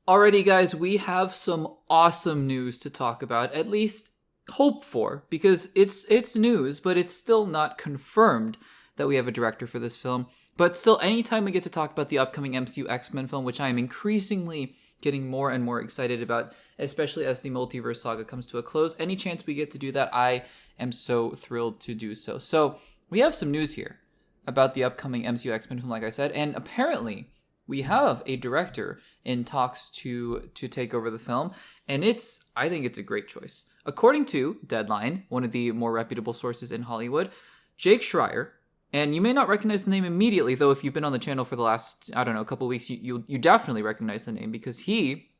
Alrighty, guys, we have some awesome news to talk about, at least hope for, because it's news, but it's still not confirmed that we have a director for this film. But still, anytime we get to talk about the upcoming MCU X-Men film, which I am increasingly getting more and more excited about, especially as the multiverse saga comes to a close, any chance we get to do that, I am so thrilled to do so. So, we have some news here about the upcoming MCU X-Men film, like I said, and apparently we have a director in talks to take over the film, and I think it's a great choice. According to Deadline, one of the more reputable sources in Hollywood, JAKE SCHREIER, and you may not recognize the name immediately, though if you've been on the channel for the last, I don't know, a couple of weeks, you definitely recognize the name, because he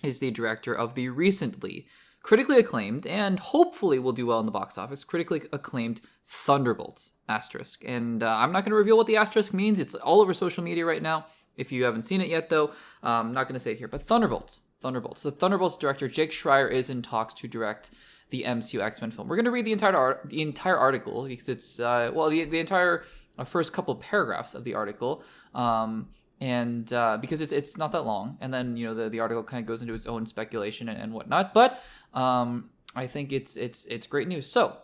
is the director of the recently critically acclaimed, and hopefully will do well in the box office, critically acclaimed Thunderbolts, asterisk. And I'm not going to reveal what the asterisk means. It's all over social media right now. If you haven't seen it yet, though, I'm not going to say it here. But Thunderbolts. The Thunderbolts director, JAKE SCHREIER, is in talks to direct the MCU X-Men film. We're going to read the entire article because it's, the entire first couple paragraphs of the article. And because it's not that long. And then, the article kind of goes into its own speculation and whatnot. But I think it's great news. So,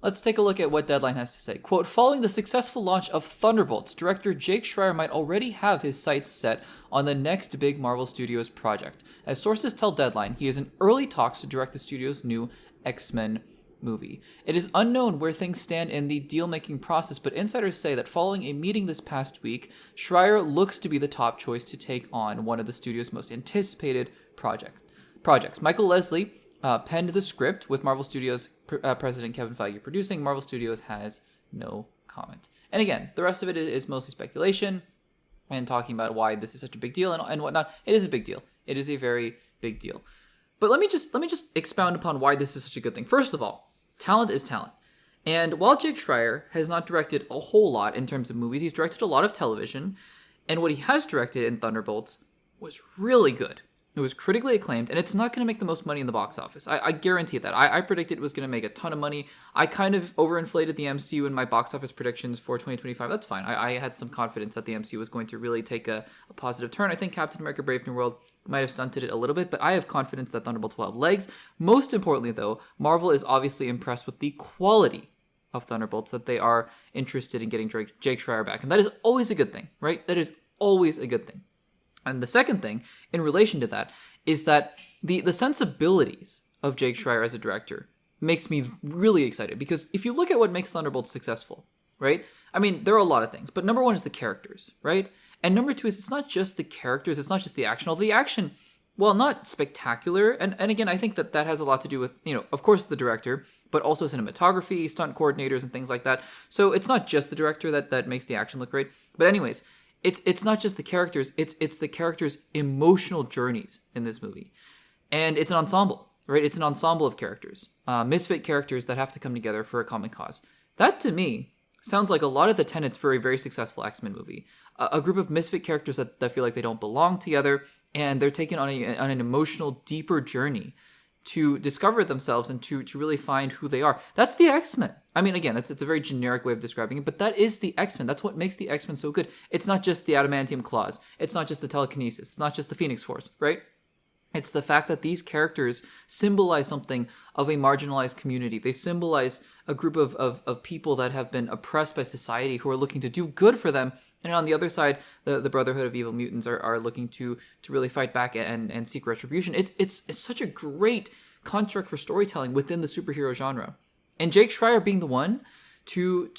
let's take a look at what Deadline has to say. Quote, following the successful launch of Thunderbolts, director JAKE SCHREIER might already have his sights set on the next big Marvel Studios project. As sources tell Deadline, he is in early talks to direct the studio's new X-Men movie. It is unknown where things stand in the deal-making process, but insiders say that following a meeting this past week, SCHREIER looks to be the top choice to take on one of the studio's most anticipated projects. Michael Leslie penned the script, with Marvel Studios president Kevin Feige producing. Marvel Studios has no comment. And again, the rest of it is mostly speculation and talking about why this is such a big deal and whatnot. It is a big deal. It is a very big deal. But let me just expound upon why this is such a good thing. First of all, talent is talent. And while JAKE SCHREIER has not directed a whole lot in terms of movies, he's directed a lot of television. And what he has directed in Thunderbolts was really good. It was critically acclaimed, and it's not going to make the most money in the box office. I guarantee that. I predicted it was going to make a ton of money. I kind of overinflated the MCU in my box office predictions for 2025. That's fine. I had some confidence that the MCU was going to really take a positive turn. I think Captain America Brave New World might have stunted it a little bit, but I have confidence that Thunderbolts will have legs. Most importantly, though, Marvel is obviously impressed with the quality of Thunderbolts, that they are interested in getting JAKE SCHREIER back. And that is always a good thing, right? That is always a good thing. And the second thing, in relation to that, is that the sensibilities of JAKE SCHREIER as a director makes me really excited. Because if you look at what makes Thunderbolts successful, right? I mean, there are a lot of things. But number one is the characters, right? And number two is it's not just the characters, it's not just the action. Although the action, well, not spectacular. And again, I think that has a lot to do with, of course, the director, but also cinematography, stunt coordinators, and things like that. So it's not just the director that makes the action look great. But anyways, it's not just the characters, it's the characters' emotional journeys in this movie. And it's an ensemble, right? It's an ensemble of characters, misfit characters that have to come together for a common cause. That, to me, sounds like a lot of the tenets for a very successful X-Men movie. A group of misfit characters that feel like they don't belong together, and they're taken on an emotional, deeper journey to discover themselves and to really find who they are. That's the X-Men. I mean, again, it's a very generic way of describing it, but that is the X-Men. That's what makes the X-Men so good. It's not just the adamantium claws. It's not just the telekinesis. It's not just the Phoenix Force, right? It's the fact that these characters symbolize something of a marginalized community. They symbolize a group of people that have been oppressed by society who are looking to do good for them. And on the other side, the Brotherhood of Evil Mutants are looking to really fight back and seek retribution. It's such a great construct for storytelling within the superhero genre. And JAKE SCHREIER being the one to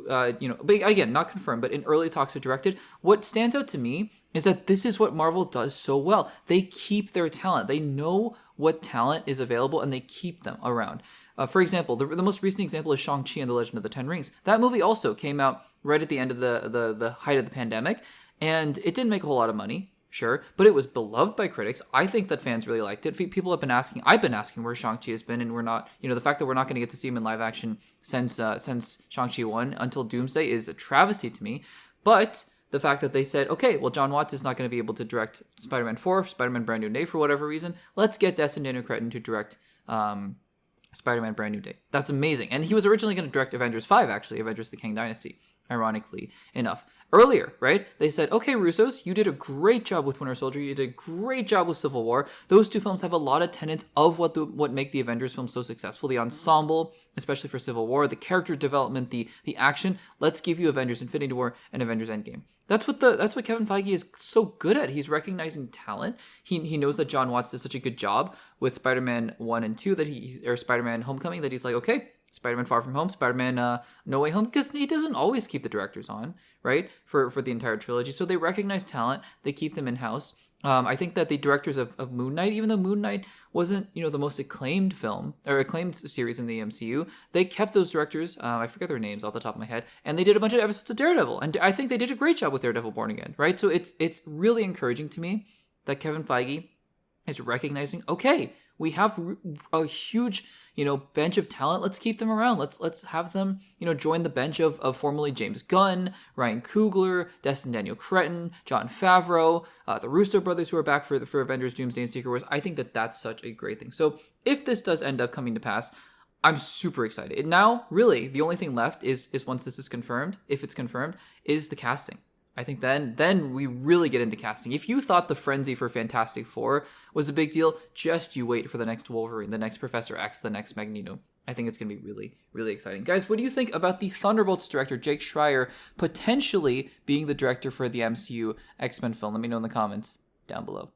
again, not confirmed, but in early talks to direct it, what stands out to me is that this is what Marvel does so well. They keep their talent. They know what talent is available, and they keep them around. For example, the most recent example is Shang-Chi and the Legend of the Ten Rings. That movie also came out right at the end of the height of the pandemic, and it didn't make a whole lot of money, sure, but it was beloved by critics. I think that fans really liked it. People have been asking, I've been asking where Shang-Chi has been, and we're not, the fact that we're not going to get to see him in live action since Shang-Chi 1 until Doomsday is a travesty to me. But the fact that they said, okay, well, John Watts is not going to be able to direct Spider-Man 4, Spider-Man Brand New Day for whatever reason, let's get Destin Daniel Cretton to direct Spider-Man Brand New Day. That's amazing. And he was originally going to direct Avengers 5, actually, Avengers the Kang Dynasty. ironically enough. Earlier, right? They said, okay, Russos, you did a great job with Winter Soldier. You did a great job with Civil War. Those two films have a lot of tenets of what make the Avengers films so successful. The ensemble, especially for Civil War, the character development, the action. Let's give you Avengers Infinity War and Avengers Endgame. That's what Kevin Feige is so good at. He's recognizing talent. He knows that John Watts did such a good job with Spider-Man 1 and 2 or Spider-Man Homecoming that he's like, okay, Spider-Man Far From Home, Spider-Man No Way Home, because he doesn't always keep the directors on, right, for the entire trilogy. So they recognize talent. They keep them in-house. I think that the directors of Moon Knight, even though Moon Knight wasn't, the most acclaimed film or acclaimed series in the MCU, they kept those directors. I forget their names off the top of my head, and they did a bunch of episodes of Daredevil, and I think they did a great job with Daredevil Born Again, right? So it's really encouraging to me that Kevin Feige is recognizing, okay, we have a huge, bench of talent. Let's keep them around. Let's have them, join the bench of formerly James Gunn, Ryan Coogler, Destin Daniel Cretton, Jon Favreau, the Russo brothers who are back for Avengers Doomsday and Secret Wars. I think that that's such a great thing. So if this does end up coming to pass, I'm super excited. And now, really, the only thing left is once this is confirmed, if it's confirmed, is the casting. I think then we really get into casting. If you thought the frenzy for Fantastic Four was a big deal, just you wait for the next Wolverine, the next Professor X, the next Magneto. I think it's going to be really, really exciting. Guys, what do you think about the Thunderbolts director, Jake Schreier, potentially being the director for the MCU X-Men film? Let me know in the comments down below.